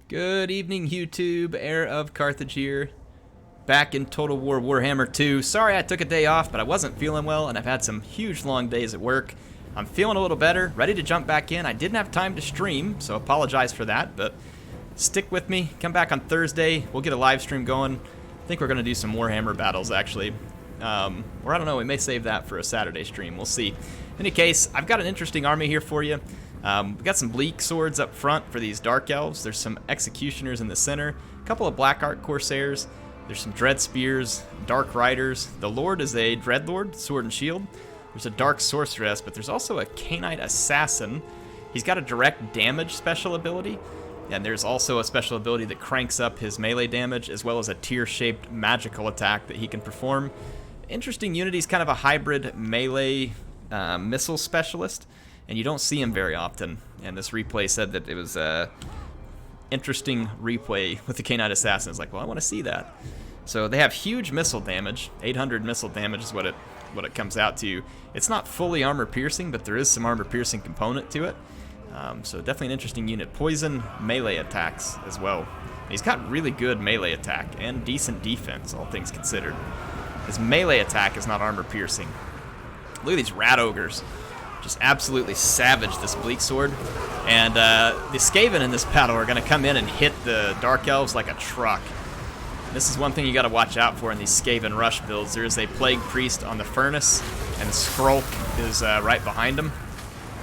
Good evening, YouTube. HeirofCarthage here. Back in Total War Warhammer 2. Sorry I took a day off, but I wasn't feeling well, and I've had some huge long days at work. I'm feeling a little better, ready to jump back in. I didn't have time to stream, so apologize for that, but stick with me. Come back on Thursday. We'll get a live stream going. I think we're going to do some Warhammer battles, actually. Or I don't know, we may save that for a Saturday stream. We'll see. In any case, I've got an interesting army here for you. We've got some bleak swords up front for these dark elves. There's some executioners in the center, a couple of black art corsairs. There's some dread spears, dark riders. The lord is a dreadlord, sword and shield. There's a dark sorceress, but there's also a Khainite Assassin. He's got a direct damage special ability, and there's also a special ability that cranks up his melee damage, as well as a tear-shaped magical attack that he can perform. Interesting unit. He's kind of a hybrid melee missile specialist, and you don't see him very often. And this replay said that it was a interesting replay with the Khainite Assassin. It's like, well, I want to see that. So they have huge missile damage. 800 missile damage is what it comes out to. It's not fully armor piercing, but there is some armor piercing component to it. So definitely an interesting unit. Poison melee attacks as well. And he's got really good melee attack and decent defense, all things considered. His melee attack is not armor piercing. Look at these rat ogres. Just absolutely savage this bleak sword. And the Skaven in this battle are going to come in and hit the dark elves like a truck. This is one thing you got to watch out for in these Skaven rush builds. There is a plague priest on the furnace, and Skrulk is right behind him.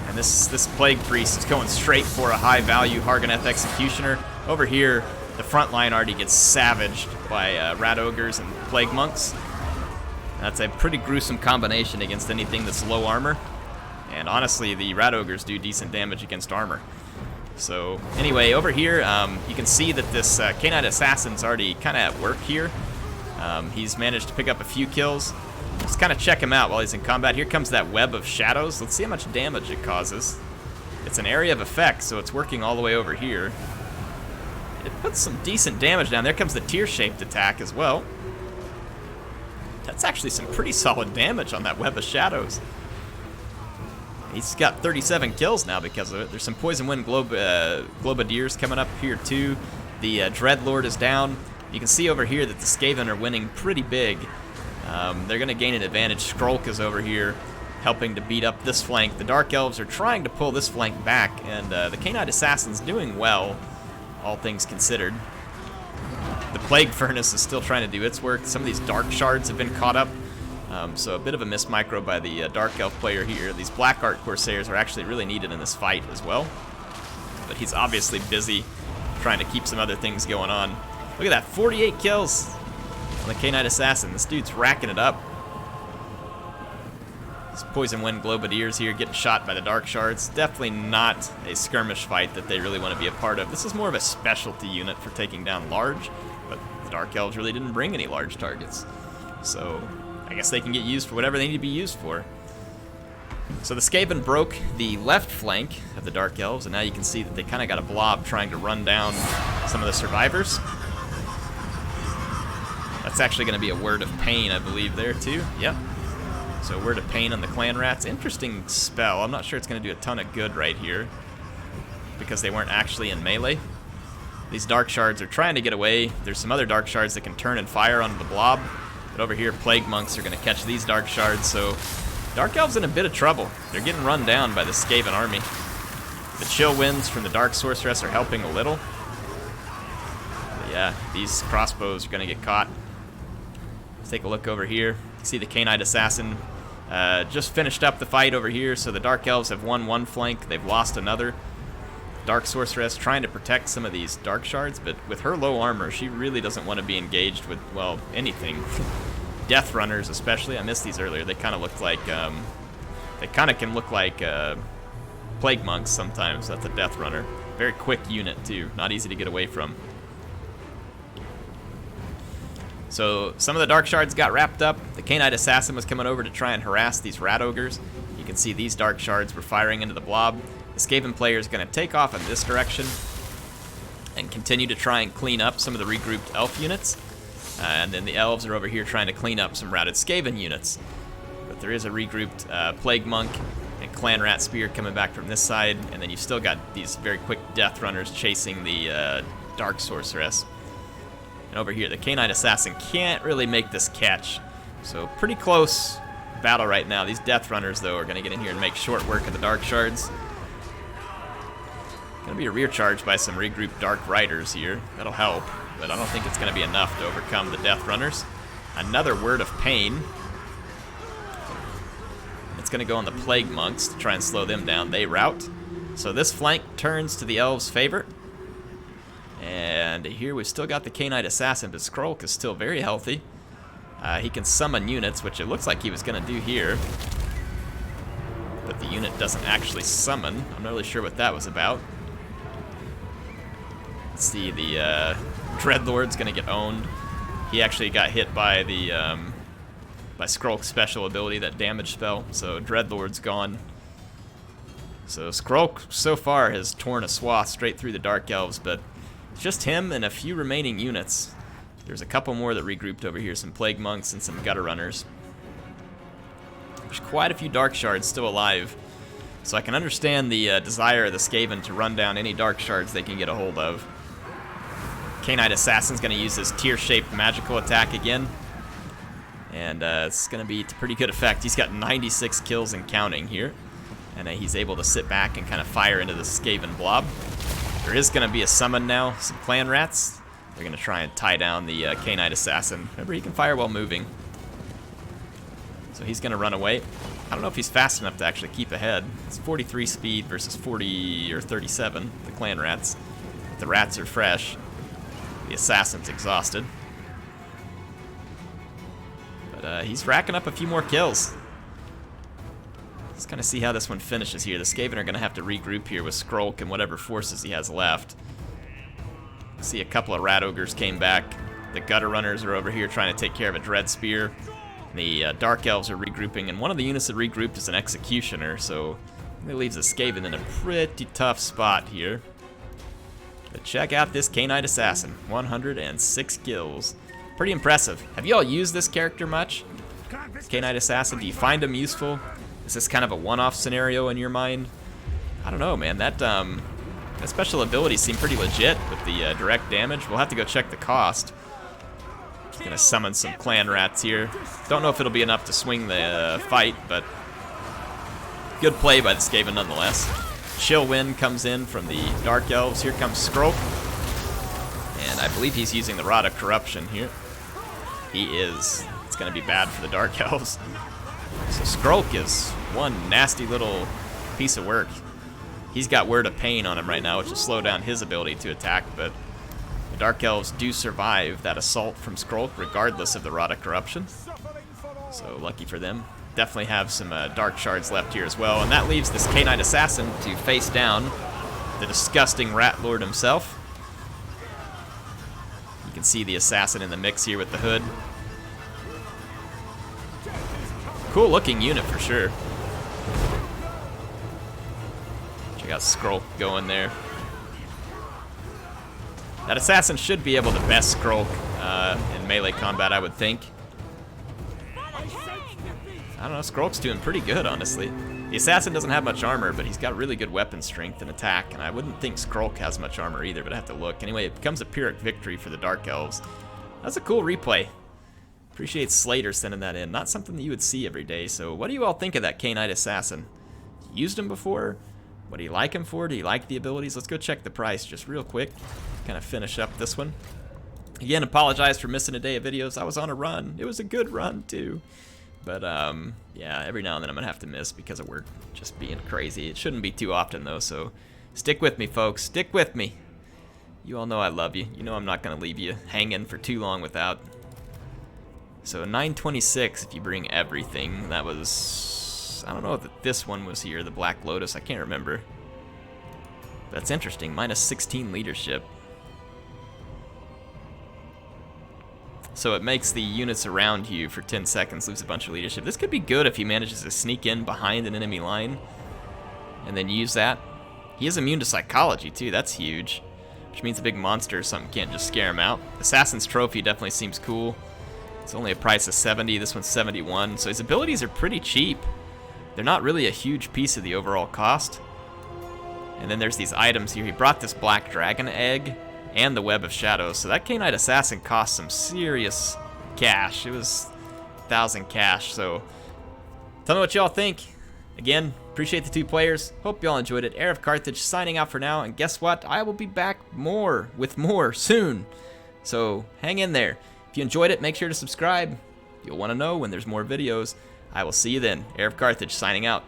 And this plague priest is going straight for a high value Hargoneth executioner. Over here, the front line already gets savaged by rat ogres and plague monks. That's a pretty gruesome combination against anything that's low armor. And honestly, the rat ogres do decent damage against armor. So anyway, over here, you can see that this Khainite Assassin's already kind of at work here. He's managed to pick up a few kills. Just kind of check him out while he's in combat. Here comes that web of shadows. Let's see how much damage it causes. It's an area of effect, so it's working all the way over here. It puts some decent damage down. There comes the tear-shaped attack as well. That's actually some pretty solid damage on that web of shadows. He's got 37 kills now because of it. There's some Poison Wind Globadiers coming up here too. The Dreadlord is down. You can see over here that the Skaven are winning pretty big. They're going to gain an advantage. Skrulk is over here helping to beat up this flank. The Dark Elves are trying to pull this flank back, and the Khainite Assassin's doing well, all things considered. The Plague Furnace is still trying to do its work. Some of these Dark Shards have been caught up. So a bit of a missed micro by the Dark Elf player here. These Black Art Corsairs are actually really needed in this fight as well. But he's obviously busy trying to keep some other things going on. Look at that, 48 kills on the Khainite Assassin. This dude's racking it up. These Poison Wind Globadiers here getting shot by the Dark Shards. Definitely not a skirmish fight that they really want to be a part of. This is more of a specialty unit for taking down large, but the Dark Elves really didn't bring any large targets. So I guess they can get used for whatever they need to be used for. So the Skaven broke the left flank of the Dark Elves, and now you can see that they kind of got a blob trying to run down some of the survivors. That's actually going to be a Word of Pain, I believe, there too. Yep. So Word of Pain on the Clan Rats. Interesting spell. I'm not sure it's going to do a ton of good right here because they weren't actually in melee. These Dark Shards are trying to get away. There's some other Dark Shards that can turn and fire onto the blob. But over here, Plague Monks are going to catch these Dark Shards, so Dark Elves in a bit of trouble. They're getting run down by the Skaven army. The chill winds from the Dark Sorceress are helping a little. But yeah, these crossbows are going to get caught. Let's take a look over here. You can see the Khainite Assassin just finished up the fight over here, so the Dark Elves have won one flank. They've lost another. Dark Sorceress trying to protect some of these Dark Shards, but with her low armor, she really doesn't want to be engaged with, well, anything. Death Runners especially. I missed these earlier. They kind of look like, they kind of can look like Plague Monks sometimes. That's a Death Runner. Very quick unit too. Not easy to get away from. So some of the Dark Shards got wrapped up. The Khainite Assassin was coming over to try and harass these Rat Ogres. You can see these Dark Shards were firing into the blob. The Skaven player is going to take off in this direction and continue to try and clean up some of the regrouped Elf units. And then the Elves are over here trying to clean up some routed Skaven units. But there is a regrouped Plague Monk and Clan Rat Spear coming back from this side. And then you've still got these very quick Death Runners chasing the Dark Sorceress. And over here, the Khainite Assassin can't really make this catch. So pretty close battle right now. These Death Runners, though, are going to get in here and make short work of the Dark Shards. Going to be a rear charge by some regrouped Dark Riders here. That'll help, but I don't think it's going to be enough to overcome the Death Runners. Another Word of Pain. It's going to go on the Plague Monks to try and slow them down. They rout. So this flank turns to the Elves' favor. And here we've still got the Khainite Assassin, but Skrulk is still very healthy. He can summon units, which it looks like he was going to do here. But the unit doesn't actually summon. I'm not really sure what that was about. Let's see, the Dreadlord's going to get owned. He actually got hit by the by Skrulk's special ability, that damage spell. So Dreadlord's gone. So Skrulk so far has torn a swath straight through the Dark Elves, but it's just him and a few remaining units. There's a couple more that regrouped over here, some Plague Monks and some Gutter Runners. There's quite a few Dark Shards still alive, so I can understand the desire of the Skaven to run down any Dark Shards they can get a hold of. Khainite Assassin's going to use his tear-shaped magical attack again, and it's going to be to pretty good effect. He's got 96 kills and counting here, and he's able to sit back and kind of fire into the Skaven blob. There is going to be a summon now, some Clan Rats. They're going to try and tie down the Khainite Assassin. Remember, he can fire while moving. So he's going to run away. I don't know if he's fast enough to actually keep ahead. It's 43 speed versus 40 or 37, the Clan Rats. The Rats are fresh. The Assassin's exhausted. But he's racking up a few more kills. Let's kind of see how this one finishes here. The Skaven are going to have to regroup here with Skrulk and whatever forces he has left. See, a couple of Rat Ogres came back. The Gutter Runners are over here trying to take care of a Dread Spear. The Dark Elves are regrouping, and one of the units that regrouped is an Executioner, so it leaves the Skaven in a pretty tough spot here. But check out this Khainite Assassin. 106 kills. Pretty impressive. Have you all used this character much? Khainite Assassin, do you find him useful? Is this kind of a one-off scenario in your mind? I don't know, man. That special ability seemed pretty legit with the direct damage. We'll have to go check the cost. Just gonna summon some Clan Rats here. Don't know if it'll be enough to swing the fight, but good play by the Skaven nonetheless. Chill Wind comes in from the Dark Elves. Here comes Skrulk. And I believe he's using the Rod of Corruption here. He is. It's gonna be bad for the Dark Elves. So Skrulk is one nasty little piece of work. He's got Word of Pain on him right now, which will slow down his ability to attack, but the Dark Elves do survive that assault from Skrulk regardless of the Rod of Corruption. So lucky for them. Definitely have some Dark Shards left here as well, and that leaves this Khainite Assassin to face down the disgusting Rat Lord himself. You can see the Assassin in the mix here with the hood. Cool looking unit for sure. Check out Skrulk going there. That Assassin should be able to best Skrulk in melee combat, I would think. I don't know, Skrulk's doing pretty good, honestly. The Assassin doesn't have much armor, but he's got really good weapon strength and attack, and I wouldn't think Skrulk has much armor either, but I have to look. Anyway, it becomes a Pyrrhic victory for the Dark Elves. That's a cool replay. Appreciate Slater sending that in. Not something that you would see every day. So what do you all think of that Khainite Assassin? Used him before? What do you like him for? Do you like the abilities? Let's go check the price just real quick. Kind of finish up this one. Again, apologize for missing a day of videos. I was on a run. It was a good run too. But yeah, every now and then I'm gonna have to miss because of work just being crazy. It shouldn't be too often though, so stick with me, folks. Stick with me. You all know I love you. You know I'm not gonna leave you hanging for too long without. So 926 if you bring everything. That was, I don't know if this one was here, the Black Lotus, I can't remember. That's interesting, minus 16 leadership. So it makes the units around you for 10 seconds lose a bunch of leadership. This could be good if he manages to sneak in behind an enemy line and then use that. He is immune to psychology too, that's huge. Which means a big monster or something can't just scare him out. Assassin's Trophy definitely seems cool. It's only a price of 70, this one's 71, so his abilities are pretty cheap. They're not really a huge piece of the overall cost. And then there's these items here. He brought this Black Dragon egg and the Web of Shadows. So that Khainite Assassin cost some serious cash. It was 1,000 cash. So tell me what y'all think. Again, appreciate the 2 players. Hope y'all enjoyed it. HeirofCarthage signing out for now. And guess what? I will be back with more soon. So hang in there. If you enjoyed it, make sure to subscribe. You'll want to know when there's more videos. I will see you then. HeirofCarthage signing out.